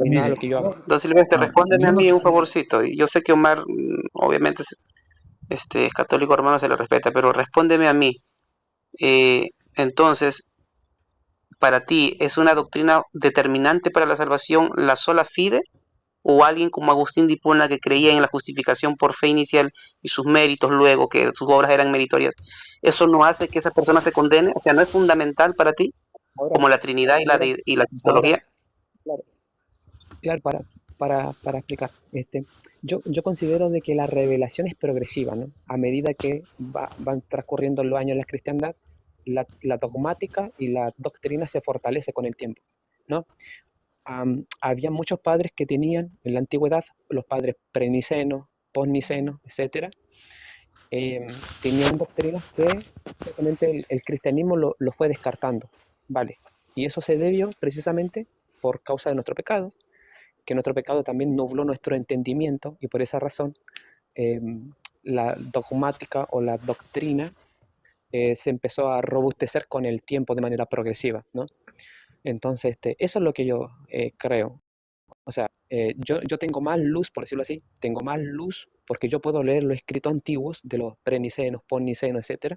nada lo Mire, que yo hago. Don Silvestre, respóndeme yo a no mí un quisiera, favorcito. Y yo sé que Omar, obviamente, es católico hermano, se le respeta, pero respóndeme a mí. Entonces, para ti, ¿es una doctrina determinante para la salvación la sola fide? ¿O alguien como Agustín de Hipona que creía en la justificación por fe inicial y sus méritos luego, que sus obras eran meritorias, eso no hace que esa persona se condene? O sea, ¿no es fundamental para ti, Ahora, como la Trinidad y la ahora, cristología? claro, claro, para explicar, yo considero de que la revelación es progresiva, ¿no? A medida que van transcurriendo los años en la cristiandad, la dogmática y la doctrina se fortalece con el tiempo, ¿no? Había muchos padres que tenían en la antigüedad, los padres prenicenos, posnicenos, etcétera, tenían doctrinas que simplemente el cristianismo lo fue descartando, ¿vale? Y eso se debió precisamente por causa de nuestro pecado, que nuestro pecado también nubló nuestro entendimiento y por esa razón eh, la dogmática o la doctrina se empezó a robustecer con el tiempo de manera progresiva, ¿no? Entonces, eso es lo que yo creo. O sea, yo tengo más luz, por decirlo así, tengo más luz porque yo puedo leer los escritos antiguos de los prenicenos, posnicenos, etcétera,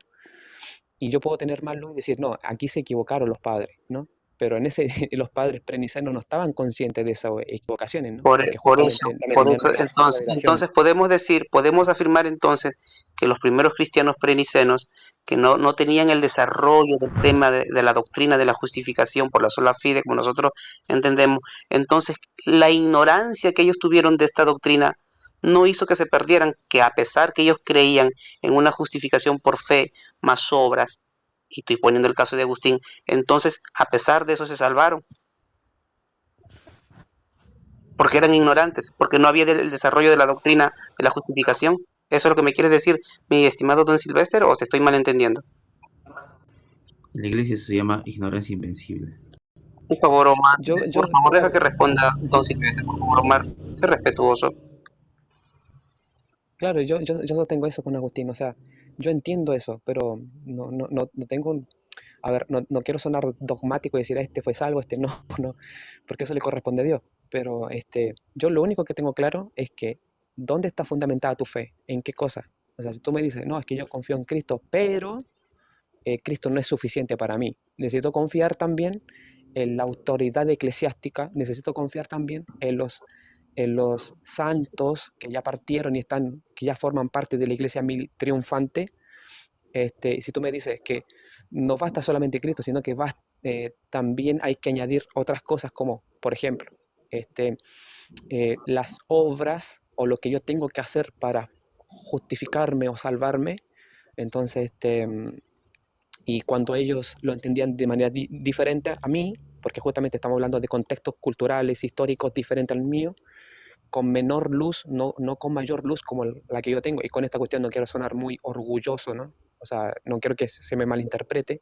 y yo puedo tener más luz y decir, no, aquí se equivocaron los padres, ¿no? Pero en ese, los padres prenicenos no estaban conscientes de esas equivocaciones, ¿no? Por, Porque por eso, justamente por tenían eso, una revelación. entonces podemos decir, podemos afirmar entonces que los primeros cristianos prenicenos, que no tenían el desarrollo del tema de la doctrina de la justificación por la sola fide, como nosotros entendemos, entonces la ignorancia que ellos tuvieron de esta doctrina no hizo que se perdieran, que a pesar que ellos creían en una justificación por fe más obras, y estoy poniendo el caso de Agustín, entonces a pesar de eso se salvaron porque eran ignorantes, porque no había el desarrollo de la doctrina de la justificación. ¿Eso es lo que me quieres decir, mi estimado don Silvestre, o te estoy malentendiendo? en la iglesia se llama ignorancia invencible. Por favor, Omar, por favor, deja Claro, que responda don Silvestre, por favor, Omar, sé respetuoso. claro, yo no tengo eso con Agustín, o sea, yo entiendo eso, pero no tengo, a ver, no quiero sonar dogmático y decir, este fue salvo, este no, no, porque eso le corresponde a Dios, pero yo lo único que tengo claro es que, ¿dónde está fundamentada tu fe? ¿En qué cosa? O sea, si tú me dices, no, es que yo confío en Cristo, pero Cristo no es suficiente para mí, necesito confiar también en la autoridad eclesiástica, necesito confiar también en los santos que ya partieron y están, que ya forman parte de la iglesia triunfante. Si tú me dices que no basta solamente Cristo, sino que también hay que añadir otras cosas como, por ejemplo, este, las obras o lo que yo tengo que hacer para justificarme o salvarme, entonces, y cuando ellos lo entendían de manera diferente a mí, porque justamente estamos hablando de contextos culturales, históricos diferentes al mío, con menor luz, no con mayor luz como la que yo tengo. Y con esta cuestión no quiero sonar muy orgulloso, ¿no? O sea, no quiero que se me malinterprete,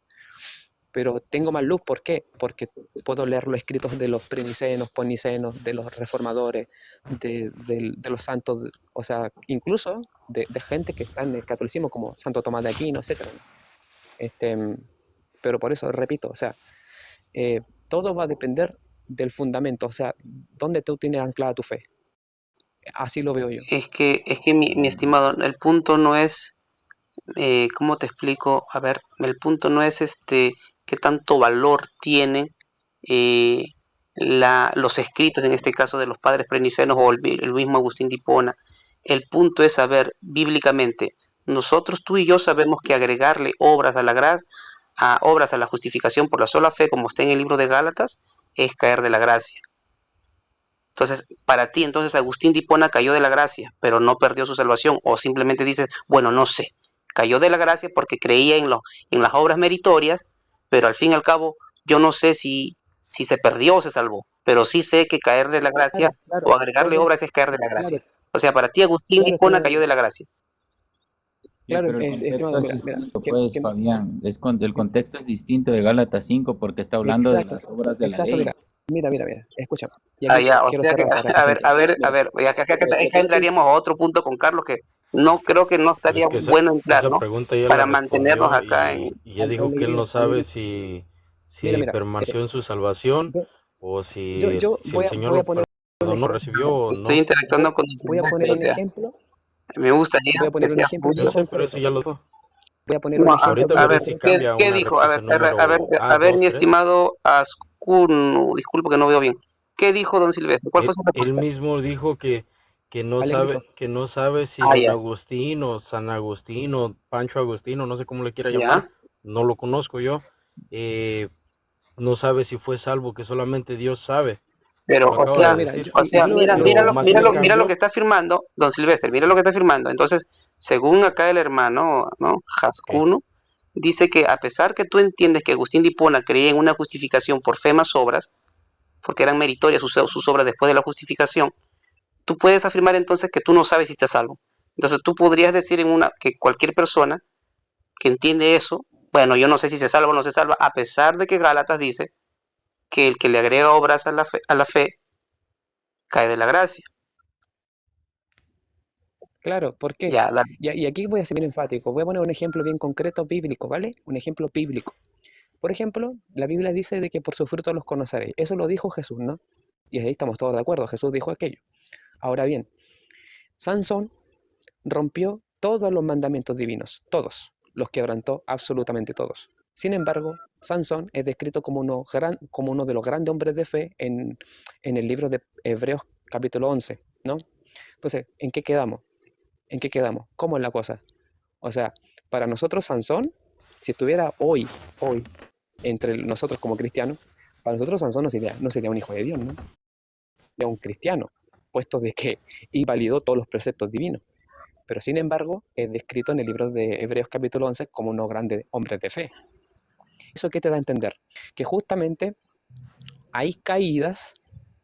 pero tengo más luz, ¿por qué? Porque puedo leer los escritos de los prinicenos, ponicenos, de los reformadores, de los santos, o sea, incluso de gente que está en el catolicismo, como Santo Tomás de Aquino, etcétera. Este, pero por eso, repito, o sea, todo va a depender del fundamento, o sea, dónde tú tienes anclada tu fe. Así lo veo yo. Es que mi estimado, el punto no es, ¿cómo te explico? A ver, el punto no es qué tanto valor tienen eh, los escritos, en este caso de los padres prenicenos o el mismo Agustín de Hipona. El punto es saber bíblicamente, nosotros, tú y yo sabemos que agregarle obras a la gracia, a obras a la justificación por la sola fe, como está en el libro de Gálatas, es caer de la gracia. Entonces, para ti, entonces Agustín de Hipona cayó de la gracia, pero no perdió su salvación, o simplemente dices, bueno, no sé, cayó de la gracia porque creía en las obras meritorias, pero al fin y al cabo, yo no sé si se perdió o se salvó, pero sí sé que caer de la gracia Claro, claro, o agregarle todo, obras es caer de la claro, gracia. O sea, para ti Agustín de claro, Hipona cayó de la gracia. Sí, claro, pero el contexto estimado, es mira, distinto, pues, Fabián. El contexto es distinto de Gálatas 5 porque está hablando de exacto, las obras de la exacto, ley. mira, escúchame. Y Ah, aquí ya, o quiero sea que, cerrar para que a se ver, entienda. a Mira, ver, acá entraríamos a otro punto con Carlos que no creo que no Pero estaría es que bueno entrar, esa ¿no? pregunta ya la Para mantenernos respondió acá en... y ya dijo que él no sabe si mira, permaneció en su salvación yo, o Yo, si, yo si el voy a, Señor voy a lo poner un perdonó, ejemplo. recibió o Estoy no. interactuando con el Voy a poner silvestre, o un sea, ejemplo. me gustaría Voy a que poner un sea ejemplo Yo bien justo. sé, pero eso concreto. ya lo dijo. Voy a poner No, un ejemplo Ahorita a bien ver, veré si concreto. cambia ¿qué una dijo? respuesta número A A, ver, 2, mi 3. estimado Ascun, disculpe que no veo bien. ¿Qué dijo don Silvestre? ¿Cuál fue su Él respuesta? mismo dijo Alegrito. que no sabe si Ah, don ya, Agustín o San Agustín o Pancho Agustino, no sé cómo le quiera llamar, ya. no lo conozco yo, eh, no sabe si fue salvo, que solamente Dios sabe. Pero, Lo acaba Claro, de mira, decir. yo le voy, le voy a Pero poner más un sin mira lo ejemplo. que cambio, está afirmando don Silvestre, mira lo que está afirmando. Entonces, según acá el hermano, ¿no? ¿qué? Jascuno, dice que a pesar que tú entiendes que Agustín de Hipona creía en una justificación por fe más obras, porque eran meritorias sus obras después de la justificación, tú puedes afirmar entonces que tú no sabes si estás salvo. Entonces tú podrías decir que cualquier persona que entiende eso, bueno, yo no sé si se salva o no se salva, a pesar de que Gálatas dice que el que le agrega obras a la fe cae de la gracia. Claro, ¿por qué? Ya, dale. Y aquí voy a ser bien enfático. Voy a poner un ejemplo bien concreto bíblico, ¿vale? Un ejemplo bíblico. Por ejemplo, la Biblia dice de que por sus frutos los conoceréis. Eso lo dijo Jesús, ¿no? Y ahí estamos todos de acuerdo. Jesús dijo aquello. Ahora bien, Sansón rompió todos los mandamientos divinos, todos, los quebrantó absolutamente todos. Sin embargo, Sansón es descrito como como uno de los grandes hombres de fe en el libro de Hebreos capítulo 11, ¿no? Entonces, ¿en qué quedamos? ¿En qué quedamos? ¿Cómo es la cosa? O sea, para nosotros Sansón, si estuviera hoy, entre nosotros como cristianos, para nosotros Sansón no sería un hijo de Dios, ¿no? Sería un cristiano, puesto de que invalidó todos los preceptos divinos. Pero sin embargo, es descrito en el libro de Hebreos capítulo 11 como unos grandes hombres de fe. ¿Eso qué te da a entender? Que justamente hay caídas,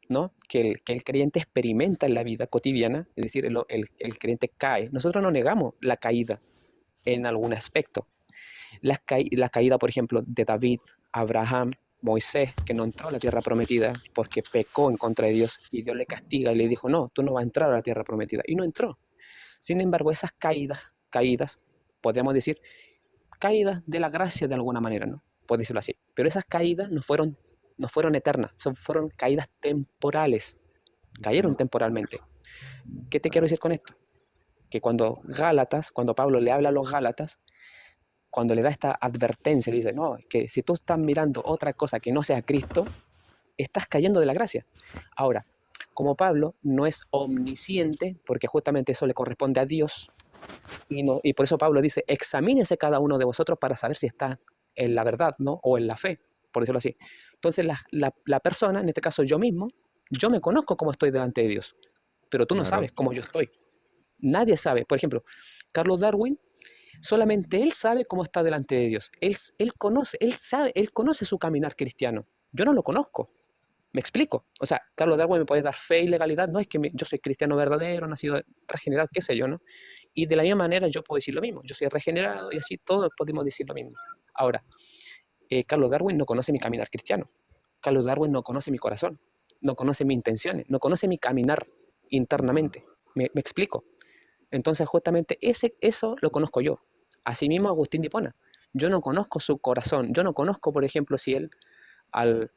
¿no? Que el creyente experimenta en la vida cotidiana, es decir, el creyente cae. Nosotros no negamos la caída en algún aspecto. La caída, por ejemplo, de David, Abraham, Moisés, que no entró a la tierra prometida porque pecó en contra de Dios y Dios le castiga y le dijo, no, tú no vas a entrar a la tierra prometida. Y no entró. Sin embargo, esas caídas, podríamos decir, caídas de la gracia de alguna manera, ¿no? Por decirlo así. Pero esas caídas no fueron eternas, fueron caídas temporales, cayeron temporalmente. ¿Qué te quiero decir con esto? Que cuando Pablo le habla a los Gálatas, cuando le da esta advertencia, le dice, no, es que si tú estás mirando otra cosa que no sea Cristo, estás cayendo de la gracia. Ahora, como Pablo no es omnisciente, porque justamente eso le corresponde a Dios, y por eso Pablo dice, examínese cada uno de vosotros para saber si está en la verdad, ¿no? O en la fe, por decirlo así. Entonces la persona, en este caso yo mismo, yo me conozco cómo estoy delante de Dios, pero tú no Claro. sabes cómo yo estoy. Nadie sabe. Por ejemplo, Carlos Darwin, solamente él sabe cómo está delante de Dios. Él conoce su caminar cristiano. Yo no lo conozco. ¿Me explico? O sea, Carlos Darwin me puede dar fe y legalidad. No es que yo soy cristiano verdadero, nacido regenerado, qué sé yo, ¿no? Y de la misma manera yo puedo decir lo mismo. Yo soy regenerado y así todos podemos decir lo mismo. Ahora, Carlos Darwin no conoce mi caminar cristiano. Carlos Darwin no conoce mi corazón. No conoce mis intenciones. No conoce mi caminar internamente. ¿Me explico? Entonces, justamente eso lo conozco yo. Asimismo, Agustín de Hipona. Yo no conozco su corazón. Yo no conozco, por ejemplo, si él, al,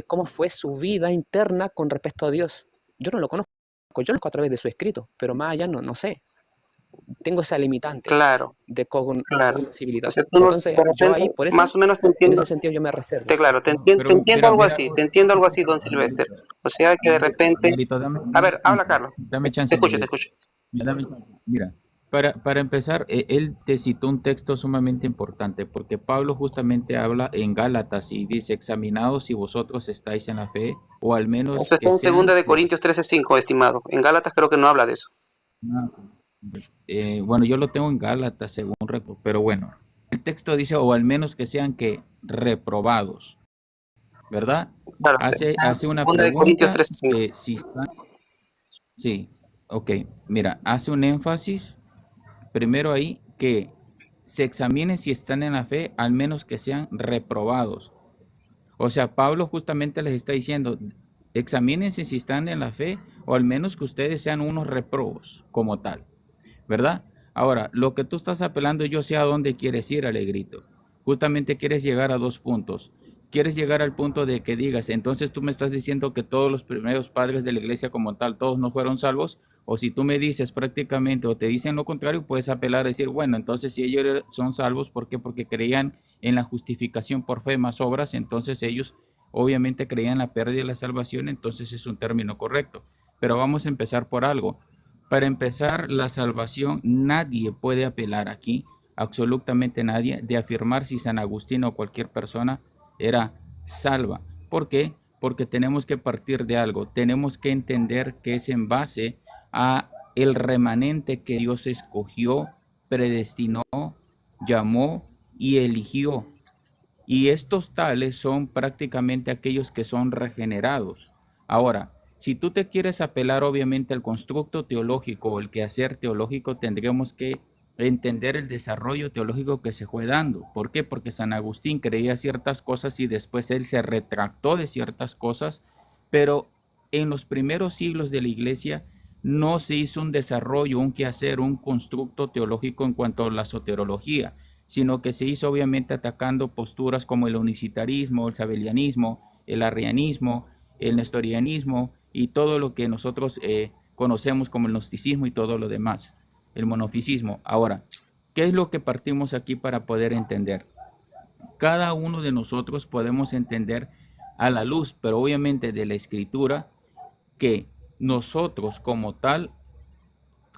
cómo fue su vida interna con respecto a Dios. Yo no lo conozco. Yo lo conozco a través de su escrito, pero más allá no sé. Tengo esa limitante Claro, de claro. O cognoscibilidad. sea, tú nos, Entonces, de yo repente, ahí, por eso, más o menos te en entiendo, ese sentido, yo me reservo. claro, Pero te entiendo mira, algo mira, así, te entiendo algo así, don Silvestre. O sea que de repente, Negrito, a ver, habla chance. Carlos, Dame te chance, escucho, te Negrito. escucho. Mira, para empezar, él te citó un texto sumamente importante, porque Pablo justamente habla en Gálatas y dice, examinaos si vosotros estáis en la fe, o al menos Eso está que en segunda sean... de Corintios 13:5, estimado. En Gálatas creo que no habla de eso. Bueno, yo lo tengo en Gálatas, según recuerdo, pero bueno, el texto dice, o al menos que sean que reprobados, ¿verdad? Claro, está en Hace una segunda de Corintios pregunta 13:5. que si están... Sí, ok, mira, hace un énfasis primero ahí que se examinen si están en la fe, al menos que sean reprobados. O sea, Pablo justamente les está diciendo, examínense si están en la fe, o al menos que ustedes sean unos reprobos como tal, ¿verdad? Ahora, lo que tú estás apelando, yo sé a dónde quieres ir, Alegrito. Justamente quieres llegar a dos puntos, quieres llegar al punto de que digas, entonces tú me estás diciendo que todos los primeros padres de la iglesia como tal, todos no fueron salvos, o si tú me dices prácticamente o te dicen lo contrario, puedes apelar a decir, bueno, entonces si ellos son salvos, ¿por qué? Porque creían en la justificación por fe más obras, entonces ellos obviamente creían en la pérdida de la salvación, entonces es un término correcto. Pero vamos a empezar por algo. Para empezar, la salvación, nadie puede apelar aquí, absolutamente nadie, de afirmar si San Agustín o cualquier persona era salva. ¿Por qué? Porque tenemos que partir de algo, tenemos que entender que es en base a el remanente que Dios escogió, predestinó, llamó y eligió. Y estos tales son prácticamente aquellos que son regenerados. Ahora, si tú te quieres apelar obviamente al constructo teológico o el quehacer teológico, tendríamos que entender el desarrollo teológico que se fue dando. ¿Por qué? Porque San Agustín creía ciertas cosas y después él se retractó de ciertas cosas, pero en los primeros siglos de la iglesia no se hizo un desarrollo, un quehacer, un constructo teológico en cuanto a la soterología, sino que se hizo obviamente atacando posturas como el unicitarismo, el sabelianismo, el arrianismo, el nestorianismo y todo lo que nosotros conocemos como el gnosticismo y todo lo demás, el monofisismo. Ahora, ¿qué es lo que partimos aquí para poder entender? Cada uno de nosotros podemos entender a la luz, pero obviamente de la escritura, que nosotros como tal,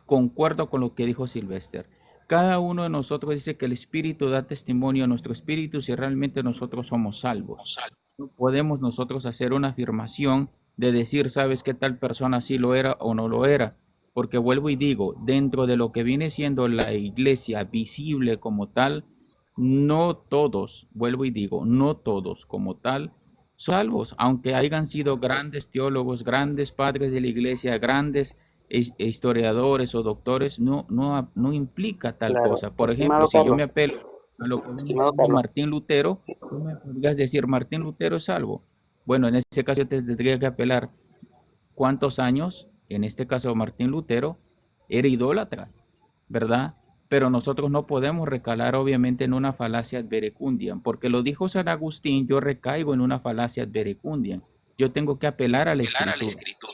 concuerdo con lo que dijo Silvester, cada uno de nosotros dice que el Espíritu da testimonio a nuestro espíritu si realmente nosotros somos salvos. No podemos nosotros hacer una afirmación de decir, sabes que tal persona sí lo era o no lo era, porque vuelvo y digo, dentro de lo que viene siendo la iglesia visible como tal, no todos, vuelvo y digo, no todos como tal, salvos, aunque hayan sido grandes teólogos, grandes padres de la iglesia, grandes historiadores o doctores, no implica tal Claro, cosa. Por ejemplo, estimado si yo me Carlos, apelo a lo que viene estimado siendo Carlos, Martín Lutero, tú me podrías decir, Martín Lutero es salvo. Bueno, en ese caso yo te tendría que apelar cuántos años, en este caso Martín Lutero, era idólatra, ¿verdad? Pero nosotros no podemos recalar obviamente en una falacia ad verecundiam, porque lo dijo San Agustín, yo recaigo en una falacia ad verecundiam. Yo tengo que apelar a la escritura.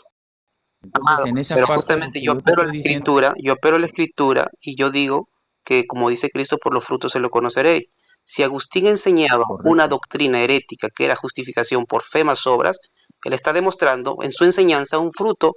Entonces, amado, en esa pero parte, lo justamente que yo te estoy diciendo, yo apelo a la escritura y yo digo que, como dice Cristo, por los frutos se lo conoceréis. Si Agustín enseñaba una correcto. doctrina herética que era justificación por fe más obras, él está demostrando en su enseñanza un fruto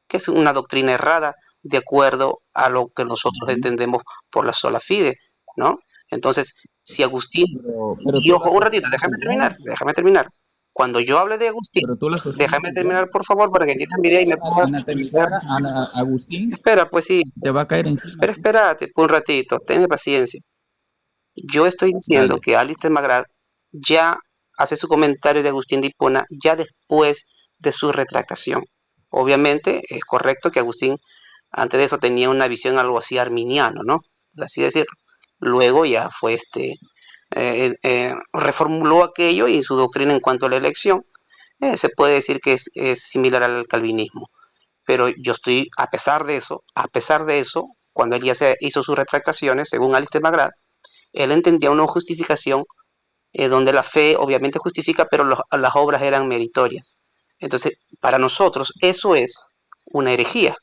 que es una doctrina errada de acuerdo a lo que nosotros Ujú. entendemos por la sola fide, ¿no? Entonces, si Agustín, Pero y tú ojo, la un ratito, sostenes igual, déjame terminar. Cuando yo hable de Agustín, pero tú la sostenes déjame igual. terminar, por favor, para que entiendas mi idea y me puedas Anatemizar a Agustín espera, pues sí, te va a caer encima. pero espérate por un ratito, tenme paciencia. Yo estoy diciendo Dale. que Alistair McGrath ya hace su comentario de Agustín de Hipona ya después de su retractación. Obviamente es correcto que Agustín antes de eso tenía una visión algo así arminiano, ¿no? Por así decirlo. Luego ya fue reformuló aquello y su doctrina en cuanto a la elección se puede decir que es similar al calvinismo. Pero yo estoy, a pesar de eso, cuando él ya se hizo sus retractaciones, según Alistair McGrath, él entendía una justificación donde la fe obviamente justifica, pero las obras eran meritorias. Entonces, para nosotros eso es una herejía.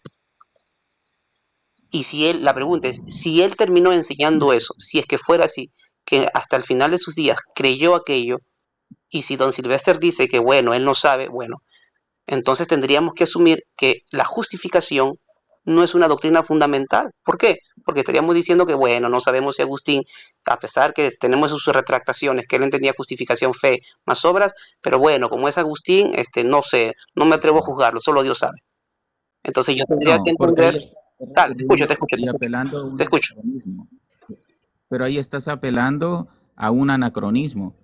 Y si él, la pregunta es, si él terminó enseñando eso, si es que fuera así, que hasta el final de sus días creyó aquello, y si don Silvester dice que bueno, él no sabe, bueno, entonces tendríamos que asumir que la justificación no es una doctrina fundamental. ¿Por qué? Porque estaríamos diciendo que, bueno, no sabemos si Agustín, a pesar que tenemos sus retractaciones, que él entendía justificación, fe, más obras, pero bueno, como es Agustín, no sé, no me atrevo a juzgarlo, solo Dios sabe. Entonces yo tendría que No, porque entender, ahí estás dale, te escucho, te recurriendo escucho, te y escucho, apelando a te un escucho. anacronismo. Pero ahí estás apelando a un anacronismo.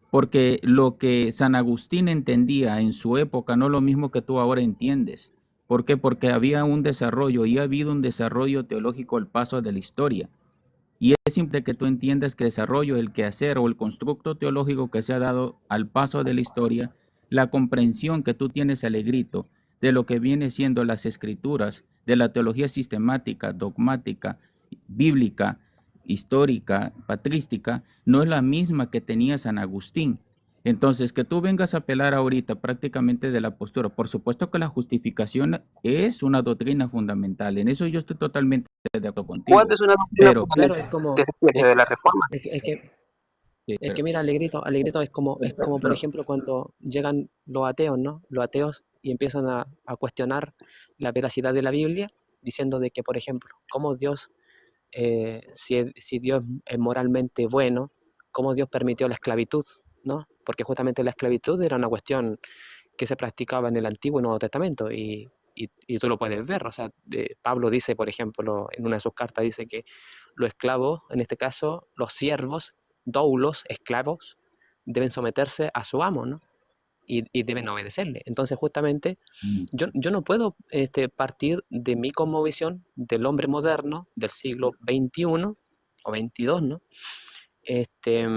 Porque lo que San Agustín entendía en su época no es lo mismo que tú ahora entiendes. ¿Por qué? Porque había un desarrollo y ha habido un desarrollo teológico al paso de la historia. Y es simple que tú entiendas que el desarrollo, el quehacer o el constructo teológico que se ha dado al paso de la historia, la comprensión que tú tienes al grito de lo que viene siendo las escrituras, de la teología sistemática, dogmática, bíblica, histórica, patrística, no es la misma que tenía San Agustín. Entonces, que tú vengas a apelar ahorita prácticamente de la postura, por supuesto que la justificación es una doctrina fundamental, en eso yo estoy totalmente de acuerdo ¿Cuándo contigo, es una doctrina pero Claro, es fundamental? como, ¿Desde qué? es, Desde la Reforma. es que, sí, es que mira, Alegrito es como, por pero- ejemplo, cuando llegan los ateos, ¿no? Los ateos y empiezan a cuestionar la veracidad de la Biblia, diciendo de que, por ejemplo, cómo Dios, si Dios es moralmente bueno, cómo Dios permitió la esclavitud, ¿no? Porque justamente la esclavitud era una cuestión que se practicaba en el Antiguo y Nuevo Testamento y tú lo puedes ver, o sea, Pablo dice, por ejemplo, en una de sus cartas dice que los esclavos, en este caso, los siervos, doulos, esclavos, deben someterse a su amo, ¿no? Y deben obedecerle. Entonces, justamente, yo no puedo partir de mi cosmovisión del hombre moderno del siglo XXI o XXII, ¿no? Este,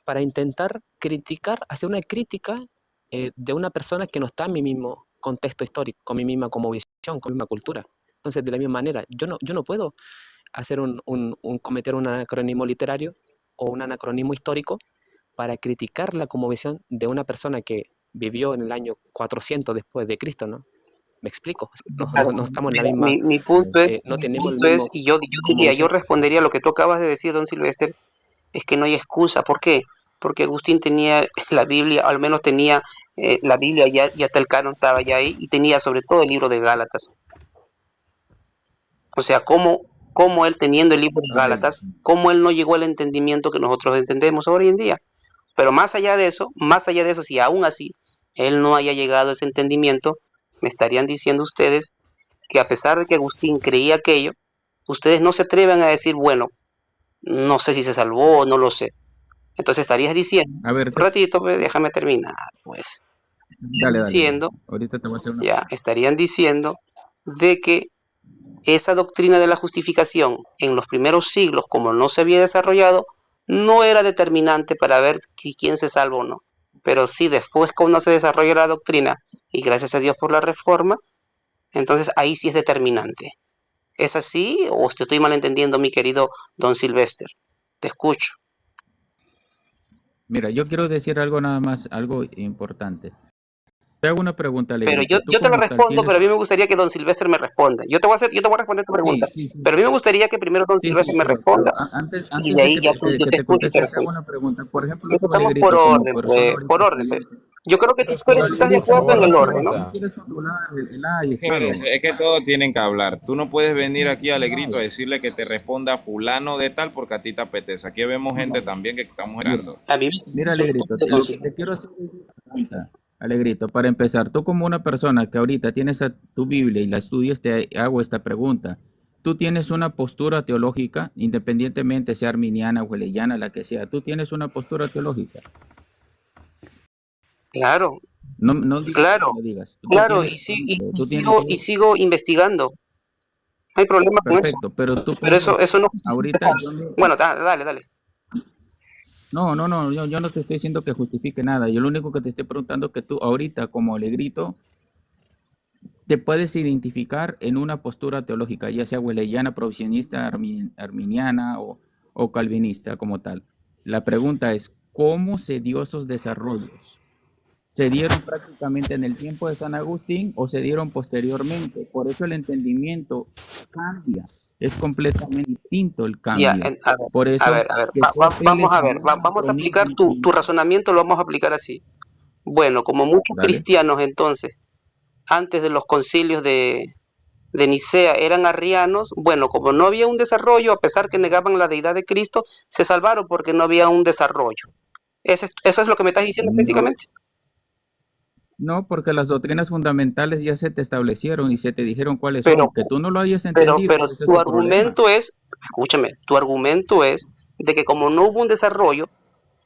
para intentar criticar, hacer una crítica de una persona que no está en mi mismo contexto histórico, con mi misma cosmovisión, con mi misma cultura. Entonces, de la misma manera, yo no puedo hacer cometer un anacronismo literario o un anacronismo histórico para criticar la cosmovisión de una persona que vivió en el año 400 después de Cristo, ¿no? ¿Me explico? Claro, No estamos en la mira, misma, no mi tenemos el punto es, mismo y yo diría, yo cosmovisión. respondería a lo que tú acabas de decir, don Silvestre, es que no hay excusa. ¿Por qué? Porque Agustín tenía la Biblia, al menos tenía la Biblia, ya hasta el canon estaba ya ahí, y tenía sobre todo el libro de Gálatas. O sea, cómo él teniendo el libro de a ver, Gálatas, cómo él no llegó al entendimiento que nosotros entendemos hoy en día. Pero más allá de eso, si aún así él no haya llegado a ese entendimiento, me estarían diciendo ustedes que a pesar de que Agustín creía aquello, ustedes no se atreven a decir, bueno, no sé si se salvó o no lo sé. Entonces estarías diciendo, a ver, un ratito, pues, déjame terminar, pues. Estarían dale, diciendo, ahorita te voy a hacer una ya, pregunta. estarían diciendo de que esa doctrina de la justificación en los primeros siglos, como no se había desarrollado, no era determinante para ver quién se salva o no. Pero sí, después cuando se desarrolla la doctrina, y gracias a Dios por la reforma, entonces ahí sí es determinante. ¿Es así o te estoy malentendiendo, mi querido don Silvestre? Te escucho. Mira, yo quiero decir algo nada más, algo importante. Te hago una pregunta, Pero Alegrito. Tú yo te lo como tal respondo, pero tienes... a mí me gustaría que don Silvestre me responda. Yo te voy a responder tu pregunta, Sí, sí, sí, pero a mí me gustaría que primero don sí, sí, Silvestre me pero responda antes, y antes de de ahí que ya te, que, yo que te te escucho y te conteste, te hago respondo. una pregunta. Por ejemplo, Es que tú, estamos por Alegrito, como orden, persona pues, ahorita por orden, pues. estudiante, Yo creo que tú Pero es que don estás de Silvestre acuerdo no en el orden, ¿no? tú respeta. quieres controlar el ay, Espérense, espérame. es que todos tienen que hablar. Tú no puedes venir aquí a No, Alegrito a decirle que te responda fulano de tal porque a ti te apetece. Aquí vemos gente no, también que estamos mira, esperando. A mí me mira, interesa el punto Alegrito, de don lo que te Silvestre. quiero hacer es una pregunta. Alegrito, para empezar, tú como una persona que ahorita tienes tu Biblia y la estudias, te hago esta pregunta. Tú tienes una postura teológica, independientemente sea arminiana o weleyana, la que sea. Tú tienes una postura teológica. Claro, No, no digo que no claro, me digas. Tú claro, tienes, por ejemplo, y sigo investigando. No hay problema con eso. perfecto, pero tú Pero como, eso no justifica. ahorita yo no, Bueno, dale, dale. no, yo no te estoy diciendo que justifique nada. Yo lo único que te estoy preguntando es que tú ahorita como Alegrito te puedes identificar en una postura teológica, ya sea weleyana, provisionista, arminiana o calvinista como tal. La pregunta es, ¿cómo se dio esos desarrollos? ¿Se dieron prácticamente en el tiempo de San Agustín o se dieron posteriormente? Por eso el entendimiento cambia, es completamente distinto el Ya, cambio. a ver, Por eso que tú vamos apeles a a ver, un vamos a anacronismo aplicar tu literario. razonamiento, lo vamos a aplicar así. Bueno, como muchos Dale. cristianos entonces, antes de los concilios de Nicea eran arrianos, bueno, como no había un desarrollo, a pesar que negaban la deidad de Cristo, se salvaron porque no había un desarrollo. Eso es lo que me estás diciendo No, prácticamente. no, porque las doctrinas fundamentales ya se te establecieron y se te dijeron cuáles Pero, son. Que tú no lo hayas entendido, pero ese es tu tu problema. argumento es, escúchame, tu argumento es de que como no hubo un desarrollo,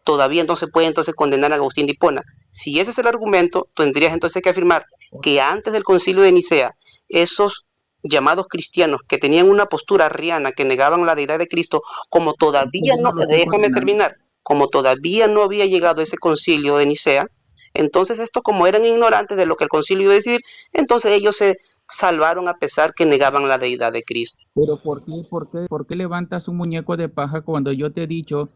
todavía no se puede entonces condenar a Agustín de Hipona. Si ese es el argumento, tendrías entonces que afirmar que antes del concilio de Nicea, esos llamados cristianos que tenían una postura arriana, que negaban la deidad de Cristo, como Entonces todavía yo no, no lo estoy déjame condenando. terminar, como todavía no había llegado ese concilio de Nicea, entonces estos como eran ignorantes de lo que el concilio iba a decir, entonces ellos se salvaron a pesar que negaban la deidad de Cristo. Pero ¿por qué levantas un muñeco de paja cuando yo te he dicho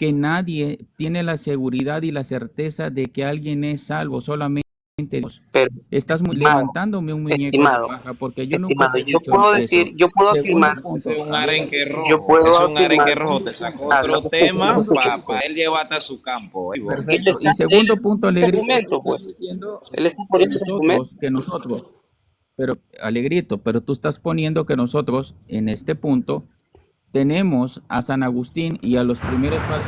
que nadie tiene la seguridad y la certeza de que alguien es salvo, solamente Dios. Pero, Estás estimado, levantándome un muñeco de estimado, paja porque yo nunca te he yo dicho puedo eso. decir, yo puedo afirmar, Segundo Ese es punto, un a ver, arenque yo rojo. puedo Ese es un arenque afirmar, rojo. Te sacó otro no, tema segundo para punto. él llevarte a su campo. Perfecto. Y segundo punto, ese Alegrito, tú argumento, pues, estás diciendo él está que poniendo ese argumento. nosotros, pero Alegrito, pero tú estás poniendo que nosotros en este punto tenemos a San Agustín y a los primeros padres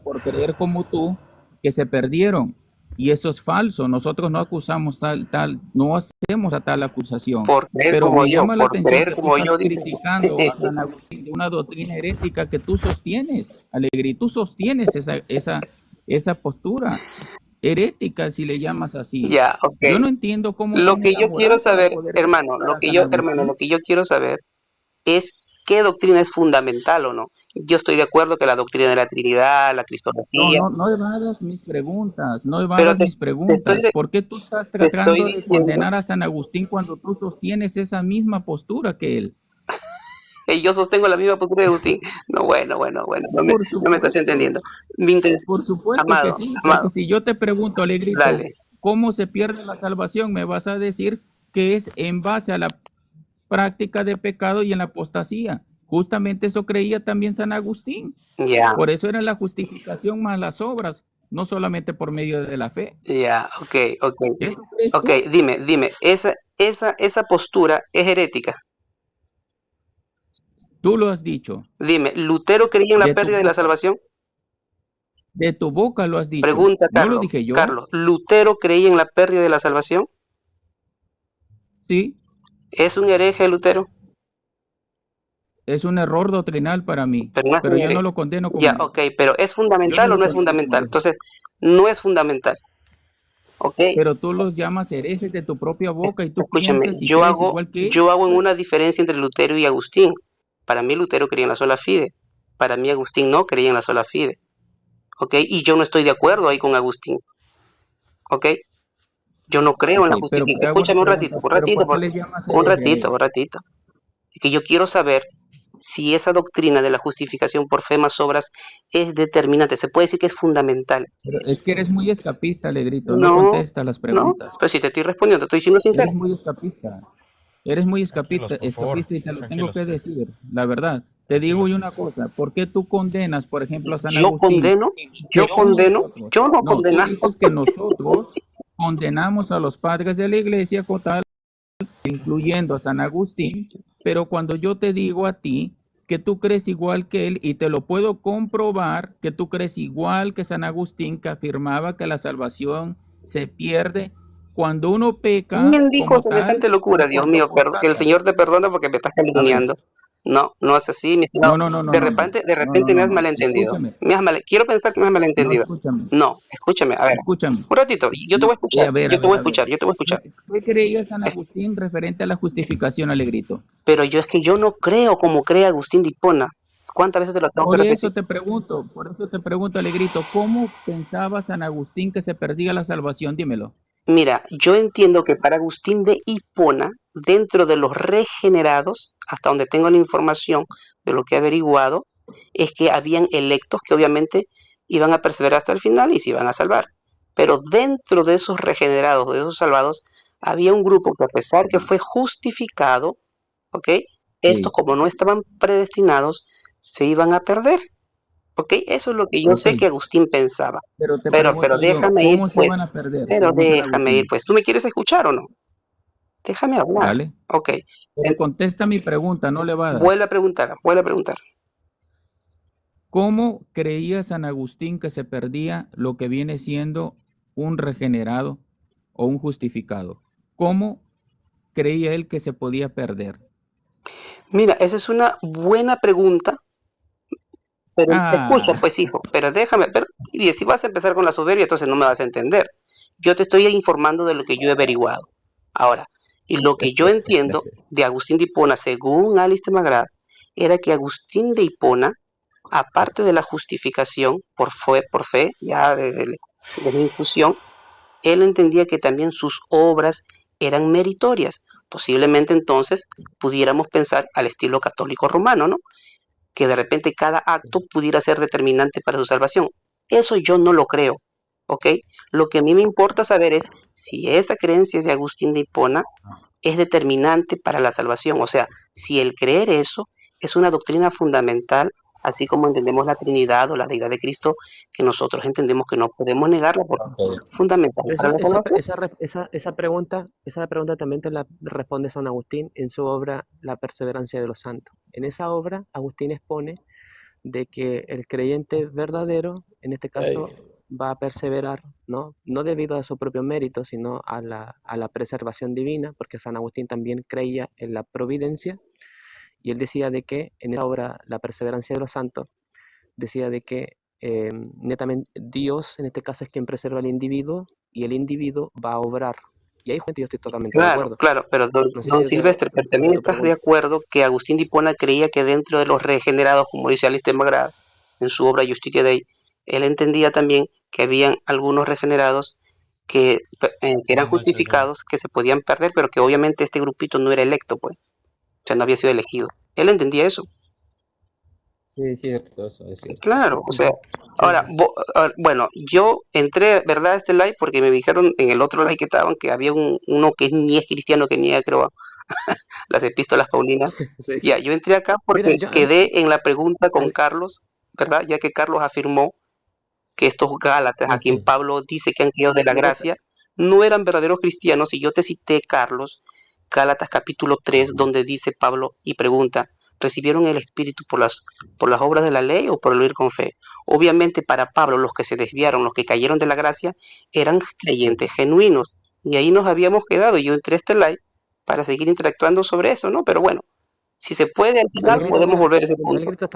por creer como tú que se perdieron. Y eso es falso. Nosotros no acusamos no hacemos a tal acusación. Por creer Pero como me yo, llama la por atención creer que tú como estás yo, dice. criticando a San Agustín de una doctrina herética que tú sostienes, Alegrí. Tú sostienes esa postura herética, si le llamas así. Ya, ok. Yo no entiendo cómo Lo tienes que la yo quiero moral para saber, poder hermano, criticar a San Agustín. lo que yo quiero saber es qué doctrina es fundamental o no. Yo estoy de acuerdo que la doctrina de la Trinidad, la No, cristología, no evadas mis preguntas, no pero evadas mis te estoy, preguntas. ¿Por qué tú estás te estoy tratando de diciendo condenar a San Agustín cuando tú sostienes esa misma postura que él? que yo sostengo la misma postura de Agustín. No, bueno, Por no me estás supuesto, entendiendo. Mi intención, por supuesto que amado, sí, porque amado, si yo te pregunto, Alegrito, dale. ¿cómo se pierde la salvación? Me vas a decir que es en base a la práctica de pecado y en la apostasía. Justamente eso creía también San Agustín. Ya, Por eso era la justificación más las obras, no solamente por medio de la fe. ya, ok. ¿Eso crees Ok, tú? dime, esa postura es herética. Tú lo has dicho. Dime, ¿Lutero creía en la De tu pérdida de la boca. salvación? De tu boca lo has dicho. Pregunta, ¿No lo dije yo? Carlos, ¿Lutero creía en la pérdida de la salvación? Sí. ¿Es un hereje Lutero? Es un error doctrinal para mí, Pero no es pero un yo no hereje. lo condeno como Ya, hereje. ok, pero ¿es Yo no fundamental o lo no es condeno como fundamental? hereje. Entonces, no es fundamental. Ok, Pero tú los llamas herejes de tu propia boca y tú escúchame, piensas y crees igual que yo ellos, hago pues. una diferencia entre Lutero y Agustín. Para mí Lutero creía en la sola fide. Para mí Agustín no creía en la sola fide. Ok, y yo no estoy de acuerdo ahí con Agustín. Ok, yo no creo en Ok, la pero justificación. te hago una Escúchame pregunta. ¿Pero por qué les llamas hereje a él? un ratito. Es que yo quiero saber si esa doctrina de la justificación por fe más obras es determinante. Se puede decir que es fundamental. Pero es que eres muy escapista, Alegrito. No No, contestas las no, preguntas. pues si te estoy respondiendo, te estoy siendo sincero. Eres muy escapista. Eres muy Tranquilos, por favor, escapista y te lo tengo tranquilos, que decir, la verdad. Te digo tranquilos. hoy una cosa. ¿Por qué tú condenas, por ejemplo, a San Yo Agustín? condeno, nosotros. Yo no No, tú condeno. dices que nosotros condenamos a los padres de la iglesia, incluyendo a San Agustín, pero cuando yo te digo a ti que tú crees igual que él y te lo puedo comprobar, que tú crees igual que San Agustín, que afirmaba que la salvación se pierde cuando uno peca ¿Quién dijo como tal semejante o locura? Dios cuando mío, que el apostata. Señor te perdona porque me estás A ver, calumniando. No, no es así, mi estimado. no, no, no, no, no, no, De no, no, repente me no, has no, malentendido. escúchame, Quiero pensar que me has no, malentendido. escúchame, No, escúchame, a ver, escúchame. un ratito, yo te voy a escuchar, A ver, a yo te voy ver, a a ver. escuchar, yo te voy a escuchar. ¿Qué creía San Agustín referente a la justificación, Alegrito? Pero yo es que yo no creo como cree Agustín de Hipona. ¿Cuántas veces te lo tengo que repetir? Por eso te pregunto, Alegrito, ¿cómo pensaba San Agustín que se perdía la salvación? Dímelo. Mira, yo entiendo que para Agustín de Hipona, dentro de los regenerados, hasta donde tengo la información de lo que he averiguado, es que habían electos que obviamente iban a perseverar hasta el final y se iban a salvar. Pero dentro de esos regenerados, de esos salvados, había un grupo que a pesar que fue justificado, ¿ok? Estos Sí, como no estaban predestinados, se iban a perder, ¿ok? Eso es lo que yo ok. sé que Agustín pensaba. Pero te Pero pregunto yo, déjame ir, ¿cómo se pues. iban a perder Pero según San déjame ir, Agustín? pues. ¿Tú me quieres escuchar o no? Déjame hablar. Dale. Ok. Pero contesta mi pregunta, no le Vuelve vadas. a preguntar, vuelve a preguntar. ¿Cómo creía San Agustín que se perdía lo que viene siendo un regenerado o un justificado? ¿Cómo creía él que se podía perder? Mira, esa es una buena pregunta, pero escucha, Ah, pues hijo, y si vas a empezar con la soberbia, entonces no me vas a entender. Yo te estoy informando de lo que yo he averiguado. Ahora, y lo que yo entiendo de Agustín de Hipona, según Alistair McGrath, era que Agustín de Hipona, aparte de la justificación por fe, ya desde infusión, él entendía que también sus obras eran meritorias. Posiblemente entonces pudiéramos pensar al estilo católico romano, ¿no? que de repente cada acto pudiera ser determinante para su salvación. Eso yo no lo creo, ¿ok? Lo que a mí me importa saber es si esa creencia de Agustín de Hipona es determinante para la salvación. O sea, si el creer eso es una doctrina fundamental, así como entendemos la Trinidad o la deidad de Cristo, que nosotros entendemos que no podemos negarla porque es Ok. fundamental para la salvación. Esa pregunta también te la responde San Agustín en su obra La perseverancia de los santos. En esa obra, Agustín expone de que el creyente verdadero, en este caso, va a perseverar, ¿no? No debido a su propio mérito, sino a la preservación divina, porque San Agustín también creía en la providencia, y él decía de que en esa obra, La perseverancia de los santos, decía de que netamente Dios, en este caso, es quien preserva al individuo, y el individuo va a obrar. Y ahí yo estoy totalmente de Claro, acuerdo. claro, pero No sé don si esa Silvestre, pero también responde a tu estás de pregunta. acuerdo que Agustín de Hipona creía que dentro de los regenerados, como dice Alistair McGrath en su obra Justitia Dei, él entendía también que habían algunos regenerados que eran Buenas noches, hermano. justificados, que se podían perder, pero que obviamente este grupito no era electo, pues, o sea, no había sido elegido. Él entendía eso. Sí, es cierto, eso es cierto. Claro, o sea, Sí, ahora, bueno, yo entré, ¿verdad?, a este live porque me dijeron en el otro live que estaban que había uno que ni es cristiano que niega, creo, las epístolas paulinas. sí. Ya, yo entré acá Mira, porque quedé en la pregunta con al- Carlos, ¿verdad? Ya que Carlos afirmó que estos Gálatas, a quien Sí. Pablo dice que han caído de la me gusta, gracia, no eran verdaderos cristianos. Y yo te cité, Carlos, Gálatas capítulo 3, donde dice Pablo y pregunta, ¿recibieron el Espíritu por las obras de la ley o por el oír con fe? Obviamente para Pablo los que se desviaron, los que cayeron de la gracia, eran creyentes genuinos. Y ahí nos habíamos quedado. Yo entré a este live para seguir interactuando sobre eso, ¿no? Pero bueno, si se puede, al final Alegrito, podemos mira, volver a ese punto. Alegrito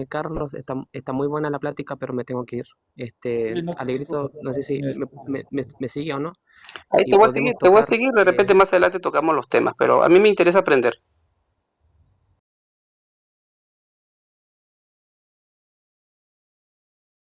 Carlos, está muy buena la plática, pero me tengo que ir. Sí, no te Alegrito, preocupes, no sé si me- me sigue o no, Ahí y te voy a podemos seguir, te voy a tocar, seguir. De repente más adelante tocamos los temas, pero a mí me interesa aprender.